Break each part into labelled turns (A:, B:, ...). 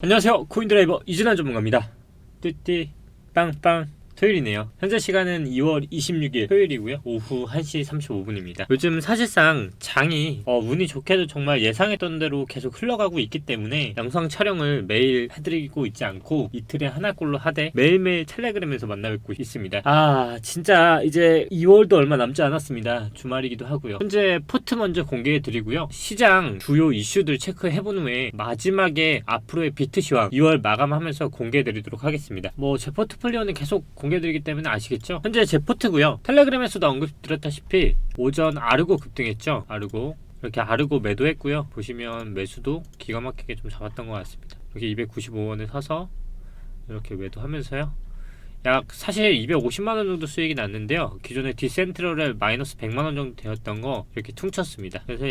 A: 안녕하세요, 코인드라이버 이준환 전문가입니다. 띠띠 빵빵 토요일이네요. 현재 시간은 2월 26일 토요일이고요. 오후 1시 35분입니다. 요즘 사실상 장이 운이 좋게도 정말 예상했던 대로 계속 흘러가고 있기 때문에 영상 촬영을 매일 해드리고 있지 않고 이틀에 하나꼴로 하되 매일매일 텔레그램에서 만나뵙고 있습니다. 진짜 이제 2월도 얼마 남지 않았습니다. 주말이기도 하고요. 현재 포트 먼저 공개해드리고요. 시장 주요 이슈들 체크해본 후에 마지막에 앞으로의 비트 시황 2월 마감하면서 공개해드리도록 하겠습니다. 제 포트폴리오는 계속 공개드리기 때문에 아시겠죠? 현재 제 포트고요. 텔레그램에서도 언급드렸다시피 오전 아르고 급등했죠. 이렇게 아르고 매도했고요. 보시면 매수도 기가 막히게 좀 잡았던 것 같습니다. 이렇게 295원에 사서 이렇게 매도하면서요. 사실 250만원 정도 수익이 났는데요. 기존에 디센트럴에 마이너스 100만원 정도 되었던 거 이렇게 퉁쳤습니다. 그래서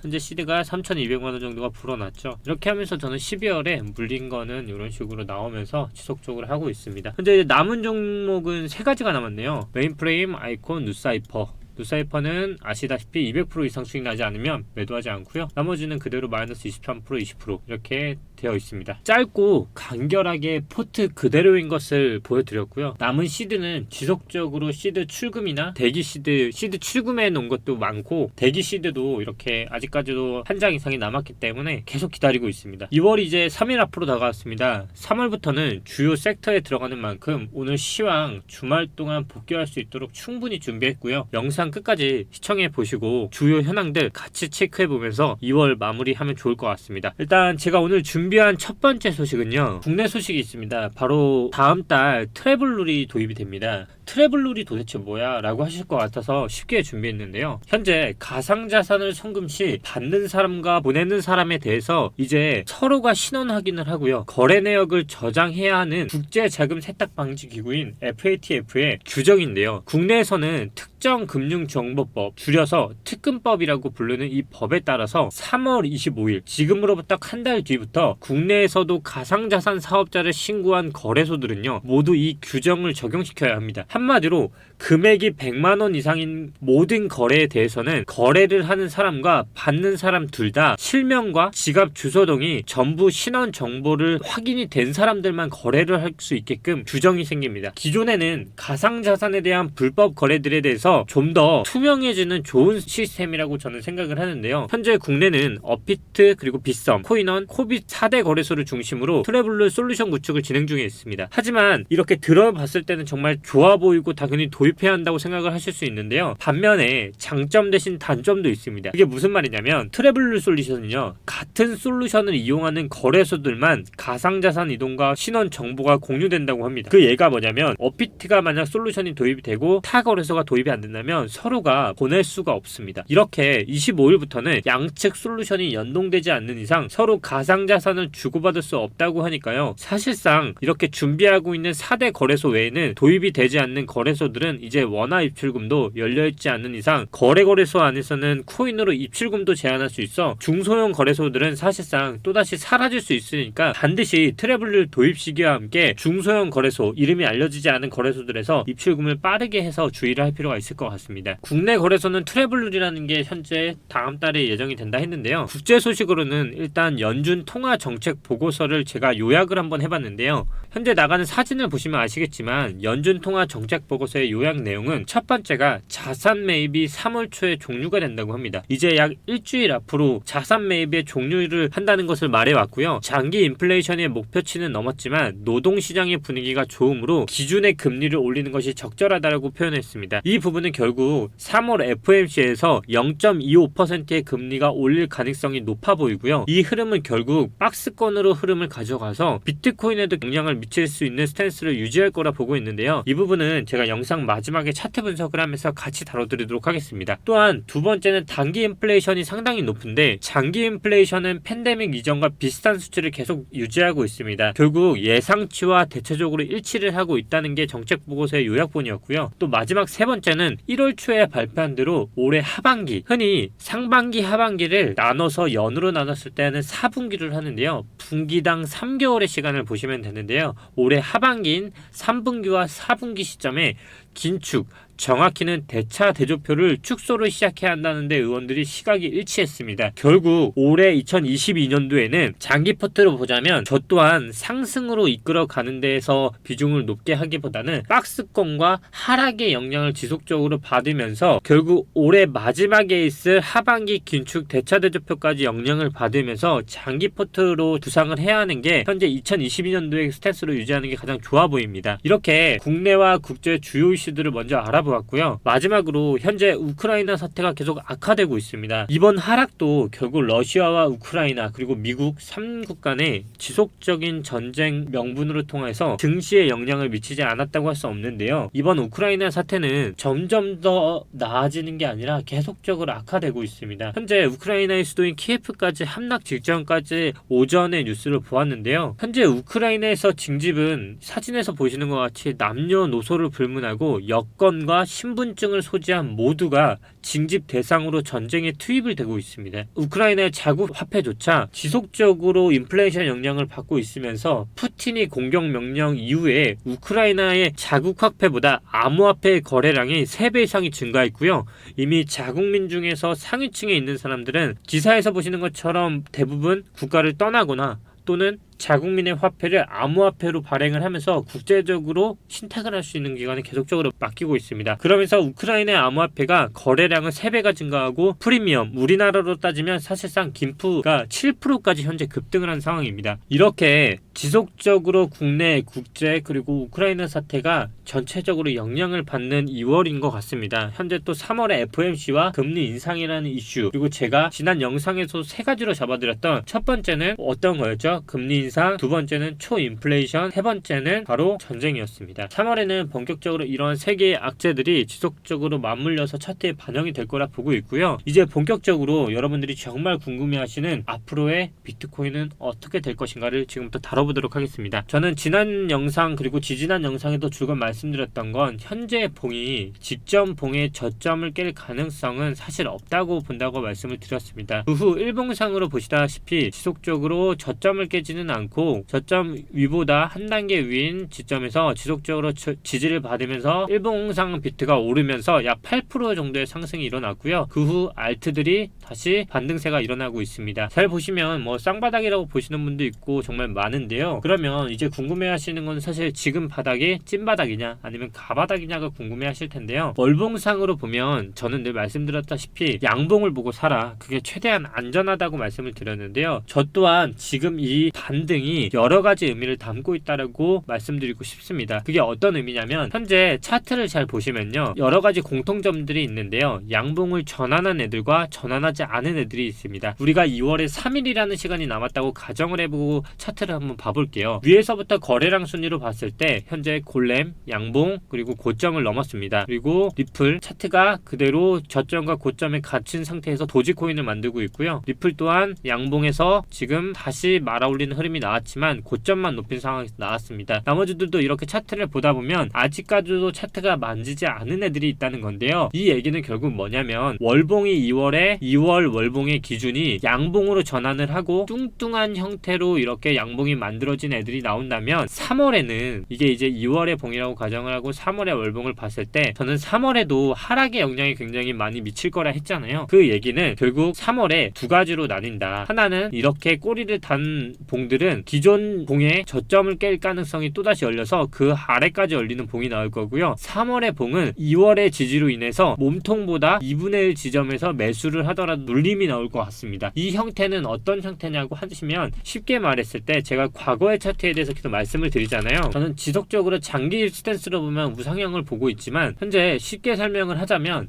A: 현재 시드가 3,200만원 정도가 불어났죠. 이렇게 하면서 저는 12월에 물린 거는 이런 식으로 나오면서 지속적으로 하고 있습니다. 현재 남은 종목은 3가지가 남았네요. 메인프레임, 아이콘, 누사이퍼. 누사이퍼는 아시다시피 200% 이상 수익 나지 않으면 매도하지 않고요. 나머지는 그대로 마이너스 23%, 20% 이렇게 되어 있습니다. 짧고 간결하게 포트 그대로인 것을 보여드렸고요. 남은 시드는 지속적으로 시드 출금이나 대기 시드 출금해 놓은 것도 많고 대기 시드도 이렇게 아직까지도 한 장 이상이 남았기 때문에 계속 기다리고 있습니다. 2월이 이제 3일 앞으로 다가왔습니다. 3월부터는 주요 섹터에 들어가는 만큼 오늘 시황 주말 동안 복귀할 수 있도록 충분히 준비했고요. 영상 끝까지 시청해 보시고 주요 현황들 같이 체크해 보면서 2월 마무리하면 좋을 것 같습니다. 일단 제가 오늘 준비한 첫 번째 소식은요. 국내 소식이 있습니다. 바로 다음 달 트래블룰이 도입이 됩니다. 트래블룰이 도대체 뭐야? 라고 하실 것 같아서 쉽게 준비했는데요. 현재 가상자산을 송금 시 받는 사람과 보내는 사람에 대해서 이제 서로가 신원 확인을 하고요. 거래 내역을 저장해야 하는 국제자금세탁방지기구인 FATF의 규정인데요. 국내에서는 특정금융정보법, 줄여서 특금법이라고 부르는 이 법에 따라서 3월 25일, 지금으로부터 한 달 뒤부터 국내에서도 가상자산 사업자를 신고한 거래소들은요, 모두 이 규정을 적용시켜야 합니다. 한마디로 금액이 100만원 이상인 모든 거래에 대해서는 거래를 하는 사람과 받는 사람 둘 다 실명과 지갑 주소 등이 전부 신원 정보를 확인이 된 사람들만 거래를 할 수 있게끔 규정이 생깁니다. 기존에는 가상자산에 대한 불법 거래들에 대해서 좀 더 투명해지는 좋은 시스템이라고 저는 생각을 하는데요. 현재 국내는 업비트 그리고 빗썸, 코인원, 코빗 4대 거래소를 중심으로 트래블룰 솔루션 구축을 진행 중에 있습니다. 하지만 이렇게 들어봤을 때는 정말 좋아 보이고 당연히 도입해야 한다고 생각을 하실 수 있는데요. 반면에 장점 대신 단점도 있습니다. 이게 무슨 말이냐면 트래블룰 솔루션은요, 같은 솔루션을 이용하는 거래소들만 가상자산 이동과 신원 정보가 공유된다고 합니다. 그 예가 뭐냐면 업비트가 만약 솔루션이 도입이 되고 타 거래소가 도입이 안 된다면 서로가 보낼 수가 없습니다. 이렇게 25일부터는 양측 솔루션이 연동되지 않는 이상 서로 가상자산을 주고받을 수 없다고 하니까요. 사실상 이렇게 준비하고 있는 4대 거래소 외에는 도입이 되지 않는 거래소들은 이제 원화 입출금도 열려있지 않는 이상 거래소 안에서는 코인으로 입출금도 제한할 수 있어 중소형 거래소들은 사실상 또다시 사라질 수 있으니까 반드시 트래블룰 도입 시기와 함께 중소형 거래소, 이름이 알려지지 않은 거래소들에서 입출금을 빠르게 해서 주의를 할 필요가 있을 것 같습니다. 국내 거래소는 트래블룰이라는 게 현재 다음 달에 예정이 된다 했는데요. 국제 소식으로는 일단 연준 통화 정책 보고서를 제가 요약을 한번 해봤는데요. 현재 나가는 사진을 보시면 아시겠지만 연준 통화 정책 보고서의 요약 내용은 첫 번째가 자산 매입이 3월 초에 종료가 된다고 합니다. 이제 약 일주일 앞으로 자산 매입의 종료를 한다는 것을 말해왔고요. 장기 인플레이션의 목표치는 넘었지만 노동시장의 분위기가 좋으므로 기준의 금리를 올리는 것이 적절하다고 표현했습니다. 이 부분은 결국 3월 FOMC에서 0.25%의 금리가 올릴 가능성이 높아 보이고요. 이 흐름은 결국 박스권으로 흐름을 가져가서 비트코인에도 영향을 미칠 수 있는 스탠스를 유지할 거라 보고 있는데요. 이 부분은 제가 영상 마지막에 차트 분석을 하면서 같이 다뤄드리도록 하겠습니다. 또한 두 번째는 단기 인플레이션이 상당히 높은데 장기 인플레이션은 팬데믹 이전과 비슷한 수치를 계속 유지하고 있습니다. 결국 예상치와 대체적으로 일치를 하고 있다는 게 정책 보고서의 요약본이었고요. 또 마지막 세 번째는 1월 초에 발표한 대로 올해 하반기, 흔히 상반기 하반기를 나눠서 연으로 나눴을 때는 4분기를 하는데요. 분기당 3개월의 시간을 보시면 되는데요. 올해 하반기인 3분기와 4분기 시점에 긴축, 정확히는 대차 대조표를 축소를 시작해야 한다는데 의원들이 시각이 일치했습니다. 결국 올해 2022년도에는 장기 포트로 보자면 저 또한 상승으로 이끌어 가는 데에서 비중을 높게 하기보다는 박스권과 하락의 영향을 지속적으로 받으면서 결국 올해 마지막에 있을 하반기 긴축 대차 대조표까지 영향을 받으면서 장기 포트로 구상을 해야 하는 게 현재 2022년도의 스탠스로 유지하는 게 가장 좋아 보입니다. 이렇게 국내와 국제 주요 이슈들을 먼저 알아보았고요. 마지막으로 현재 우크라이나 사태가 계속 악화되고 있습니다. 이번 하락도 결국 러시아와 우크라이나 그리고 미국 3국 간의 지속적인 전쟁 명분으로 통해서 증시에 영향을 미치지 않았다고 할 수 없는데요. 이번 우크라이나 사태는 점점 더 나아지는 게 아니라 계속적으로 악화되고 있습니다. 현재 우크라이나의 수도인 키예프까지 함락 직전까지 오전에 뉴스를 보았는데요. 현재 우크라이나에서 징집은 사진에서 보시는 것 같이 남녀노소를 불문하고 여권과 신분증을 소지한 모두가 징집 대상으로 전쟁에 투입을 되고 있습니다. 우크라이나의 자국 화폐조차 지속적으로 인플레이션 영향을 받고 있으면서 푸틴이 공격 명령 이후에 우크라이나의 자국 화폐보다 암호화폐의 거래량이 3배 이상이 증가했고요. 이미 자국민 중에서 상위층에 있는 사람들은 기사에서 보시는 것처럼 대부분 국가를 떠나거나 또는 자국민의 화폐를 암호화폐로 발행을 하면서 국제적으로 신탁을 할 수 있는 기간이 계속적으로 바뀌고 있습니다. 그러면서 우크라이나의 암호화폐가 거래량은 3배가 증가하고 프리미엄, 우리나라로 따지면 사실상 김프가 7%까지 현재 급등을 한 상황입니다. 이렇게 지속적으로 국내, 국제 그리고 우크라이나 사태가 전체적으로 영향을 받는 2월인 것 같습니다. 현재 또 3월에 FOMC와 금리 인상이라는 이슈, 그리고 제가 지난 영상에서 3가지로 잡아드렸던 첫 번째는 어떤 거였죠? 금리 인상, 두 번째는 초인플레이션, 세 번째는 바로 전쟁이었습니다. 3월에는 본격적으로 이런 3개의 악재들이 지속적으로 맞물려서 차트에 반영이 될 거라 보고 있고요. 이제 본격적으로 여러분들이 정말 궁금해하시는 앞으로의 비트코인은 어떻게 될 것인가를 지금부터 다뤄보도록 하겠습니다. 저는 지난 영상 그리고 지지난 영상에도 줄곧 말씀드렸던 건 현재 봉이 직전 봉의 저점을 깰 가능성은 사실 없다고 본다고 말씀을 드렸습니다. 그 후 일봉상으로 보시다시피 지속적으로 저점을 깨지는 않고 저점 위보다 한 단계 위인 지점에서 지속적으로 지지를 받으면서 일봉상 비트가 오르면서 약 8% 정도의 상승이 일어났고요. 그 후 알트들이 다시 반등세가 일어나고 있습니다. 잘 보시면 뭐 쌍바닥이라고 보시는 분도 있고 정말 많은데요. 그러면 이제 궁금해하시는 건 사실 지금 바닥이 찐바닥이냐 아니면 가바닥이냐가 궁금해하실 텐데요. 월봉상으로 보면 저는 늘 말씀드렸다시피 양봉을 보고 사라. 그게 최대한 안전하다고 말씀을 드렸는데요. 저 또한 지금 이 반등이 여러 가지 의미를 담고 있다고 말씀드리고 싶습니다. 그게 어떤 의미냐면 현재 차트를 잘 보시면요. 여러 가지 공통점들이 있는데요. 양봉을 전환한 애들과 전환하지 않은 애들이 있습니다. 우리가 2월에 3일이라는 시간이 남았다고 가정을 해보고 차트를 한번 봐볼게요. 위에서부터 거래량 순위로 봤을 때 현재 골렘, 양봉, 그리고 고점을 넘었습니다. 그리고 리플 차트가 그대로 저점과 고점에 갇힌 상태에서 도지코인을 만들고 있고요. 리플 또한 양봉에서 지금 다시 말아올리는 흐름이 나왔지만 고점만 높인 상황에서 나왔습니다. 나머지들도 이렇게 차트를 보다 보면 아직까지도 차트가 만지지 않은 애들이 있다는 건데요. 이 얘기는 결국 뭐냐면 월봉이 2월 월봉의 기준이 양봉으로 전환을 하고 뚱뚱한 형태로 이렇게 양봉이 만들어진 애들이 나온다면 3월에는 이게 이제 2월의 봉이라고 가정을 하고 3월의 월봉을 봤을 때 저는 3월에도 하락의 영향이 굉장히 많이 미칠 거라 했잖아요. 그 얘기는 결국 3월에 두 가지로 나뉜다. 하나는 이렇게 꼬리를 단 봉들은 기존 봉의 저점을 깰 가능성이 또다시 열려서 그 아래까지 열리는 봉이 나올 거고요. 3월의 봉은 2월의 지지로 인해서 몸통보다 2분의 1 지점에서 매수를 하더라도 눌림이 나올 것 같습니다. 이 형태는 어떤 형태냐고 하시면 쉽게 말했을 때 제가 과거의 차트에 대해서 계속 말씀을 드리잖아요. 저는 지속적으로 장기 스탠스로 보면 우상향을 보고 있지만 현재 쉽게 설명을 하자면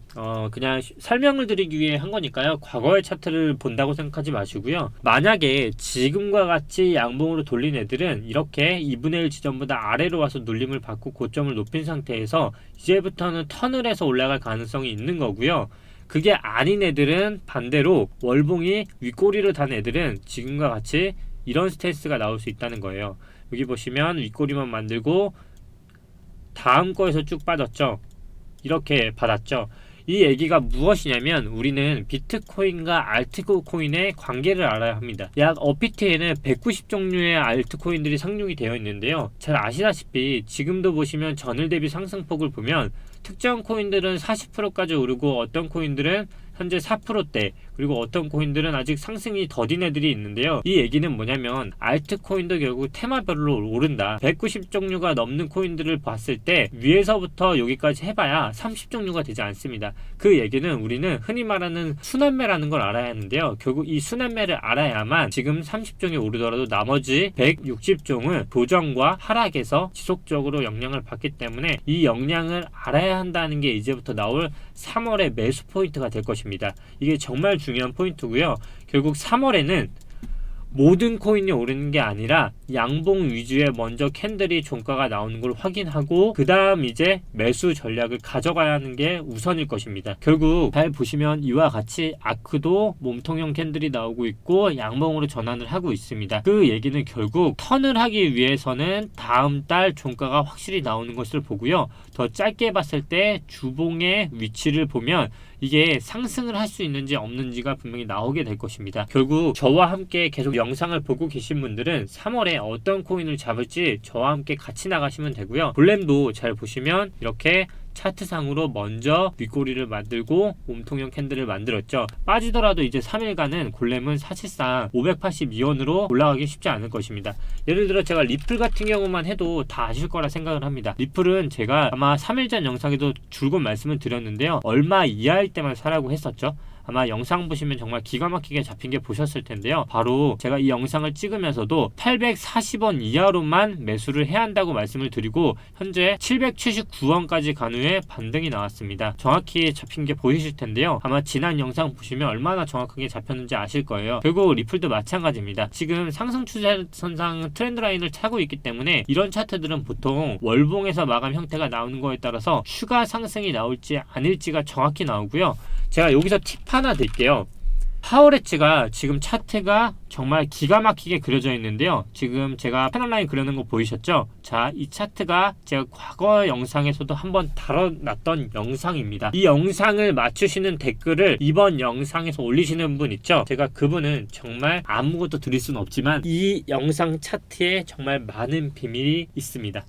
A: 그냥 설명을 드리기 위해 한 거니까요. 과거의 차트를 본다고 생각하지 마시고요. 만약에 지금과 같이 양봉으로 돌린 애들은 이렇게 2분의 1 지점보다 아래로 와서 눌림을 받고 고점을 높인 상태에서 이제부터는 턴을 해서 올라갈 가능성이 있는 거고요. 그게 아닌 애들은 반대로 월봉이 윗꼬리를 단 애들은 지금과 같이 이런 스탠스가 나올 수 있다는 거예요. 여기 보시면 윗꼬리만 만들고 다음 거에서 쭉 빠졌죠. 이렇게 받았죠. 이 얘기가 무엇이냐면 우리는 비트코인과 알트코인의 관계를 알아야 합니다. 약 어피트에는 190종류의 알트코인들이 상용이 되어 있는데요. 잘 아시다시피 지금도 보시면 전일 대비 상승폭을 보면 특정 코인들은 40%까지 오르고 어떤 코인들은 현재 4%대, 그리고 어떤 코인들은 아직 상승이 더딘 애들이 있는데요. 이 얘기는 뭐냐면 알트코인도 결국 테마별로 오른다. 190종류가 넘는 코인들을 봤을 때 위에서부터 여기까지 해봐야 30종류가 되지 않습니다. 그 얘기는 우리는 흔히 말하는 순환매라는 걸 알아야 하는데요. 결국 이 순환매를 알아야만 지금 30종이 오르더라도 나머지 160종은 조정과 하락에서 지속적으로 영향을 받기 때문에 이 영향을 알아야 한다는 게 이제부터 나올 3월의 매수 포인트가 될 것입니다. 이게 정말 중요한 포인트고요. 결국 3월에는 모든 코인이 오르는 게 아니라 양봉 위주의 먼저 캔들이 종가가 나오는 걸 확인하고 그 다음 이제 매수 전략을 가져가야 하는 게 우선일 것입니다. 결국 잘 보시면 이와 같이 아크도 몸통형 캔들이 나오고 있고 양봉으로 전환을 하고 있습니다. 그 얘기는 결국 턴을 하기 위해서는 다음 달 종가가 확실히 나오는 것을 보고요. 더 짧게 봤을 때 주봉의 위치를 보면 이게 상승을 할 수 있는지 없는지가 분명히 나오게 될 것입니다. 결국 저와 함께 계속 영상을 보고 계신 분들은 3월에 어떤 코인을 잡을지 저와 함께 같이 나가시면 되고요. 볼렘도 잘 보시면 이렇게 차트상으로 먼저 윗꼬리를 만들고 몸통형 캔들을 만들었죠. 빠지더라도 이제 3일간은 골렘은 사실상 582원으로 올라가기 쉽지 않을 것입니다. 예를 들어 제가 리플 같은 경우만 해도 다 아실 거라 생각을 합니다. 리플은 제가 아마 3일 전 영상에도 줄곧 말씀을 드렸는데요. 얼마 이하일 때만 사라고 했었죠. 아마 영상 보시면 정말 기가 막히게 잡힌 게 보셨을 텐데요. 바로 제가 이 영상을 찍으면서도 840원 이하로만 매수를 해야 한다고 말씀을 드리고 현재 779원까지 간 후에 반등이 나왔습니다. 정확히 잡힌 게 보이실 텐데요. 아마 지난 영상 보시면 얼마나 정확하게 잡혔는지 아실 거예요. 결국 리플도 마찬가지입니다. 지금 상승 추세선상 트렌드 라인을 차고 있기 때문에 이런 차트들은 보통 월봉에서 마감 형태가 나오는 거에 따라서 추가 상승이 나올지 아닐지가 정확히 나오고요. 제가 여기서 팁 하나 드릴게요. 파워레츠가 지금 차트가 정말 기가 막히게 그려져 있는데요. 지금 제가 패널라인 그려놓은 거 보이셨죠? 자, 이 차트가 제가 과거 영상에서도 한번 다뤄놨던 영상입니다. 이 영상을 맞추시는 댓글을 이번 영상에서 올리시는 분 있죠? 제가 그분은 정말 아무것도 드릴 수는 없지만 이 영상 차트에 정말 많은 비밀이 있습니다.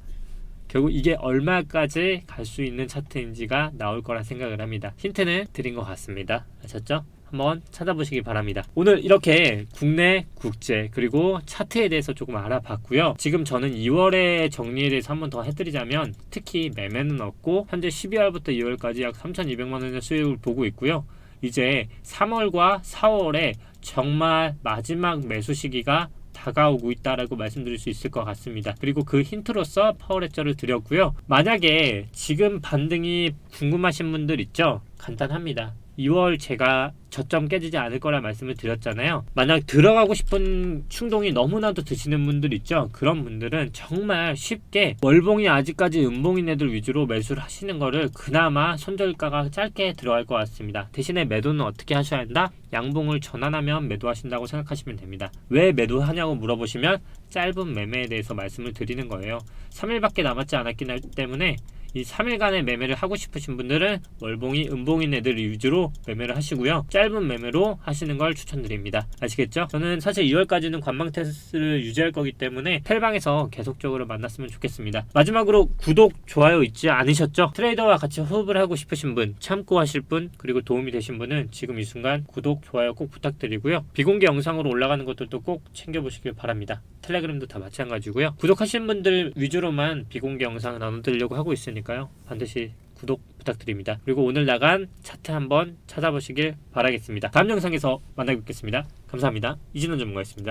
A: 결국 이게 얼마까지 갈 수 있는 차트인지가 나올 거라 생각을 합니다. 힌트는 드린 것 같습니다. 아셨죠? 한번 찾아보시기 바랍니다. 오늘 이렇게 국내, 국제 그리고 차트에 대해서 조금 알아봤고요. 지금 저는 2월의 정리에 대해서 한번 더 해드리자면 특히 매매는 없고 현재 12월부터 2월까지 약 3,200만원의 수익을 보고 있고요. 이제 3월과 4월에 정말 마지막 매수 시기가 다가오고 있다라고 말씀드릴 수 있을 것 같습니다. 그리고 그 힌트로서 파워레저를 드렸고요. 만약에 지금 반등이 궁금하신 분들 있죠? 간단합니다. 2월 제가 저점 깨지지 않을 거라 말씀을 드렸잖아요. 만약 들어가고 싶은 충동이 너무나도 드시는 분들 있죠. 그런 분들은 정말 쉽게 월봉이 아직까지 음봉인 애들 위주로 매수를 하시는 거를 그나마 손절가가 짧게 들어갈 것 같습니다. 대신에 매도는 어떻게 하셔야 한다? 양봉을 전환하면 매도하신다고 생각하시면 됩니다. 왜 매도하냐고 물어보시면 짧은 매매에 대해서 말씀을 드리는 거예요. 3일밖에 남았지 않았기 때문에 이 3일간의 매매를 하고 싶으신 분들은 월봉이 음봉인 애들 위주로 매매를 하시고요. 짧은 매매로 하시는 걸 추천드립니다. 아시겠죠? 저는 사실 2월까지는 관망 테스트를 유지할 거기 때문에 텔방에서 계속적으로 만났으면 좋겠습니다. 마지막으로 구독, 좋아요 잊지 않으셨죠? 트레이더와 같이 호흡을 하고 싶으신 분, 참고하실 분, 그리고 도움이 되신 분은 지금 이 순간 구독, 좋아요 꼭 부탁드리고요. 비공개 영상으로 올라가는 것들도 꼭 챙겨보시길 바랍니다. 텔레그램도 다 마찬가지고요. 구독하신 분들 위주로만 비공개 영상을 나눠드리려고 하고 있으니까요. 반드시 구독 부탁드립니다. 그리고 오늘 나간 차트 한번 찾아보시길 바라겠습니다. 다음 영상에서 만나 뵙겠습니다. 감사합니다. 이진원 전문가였습니다.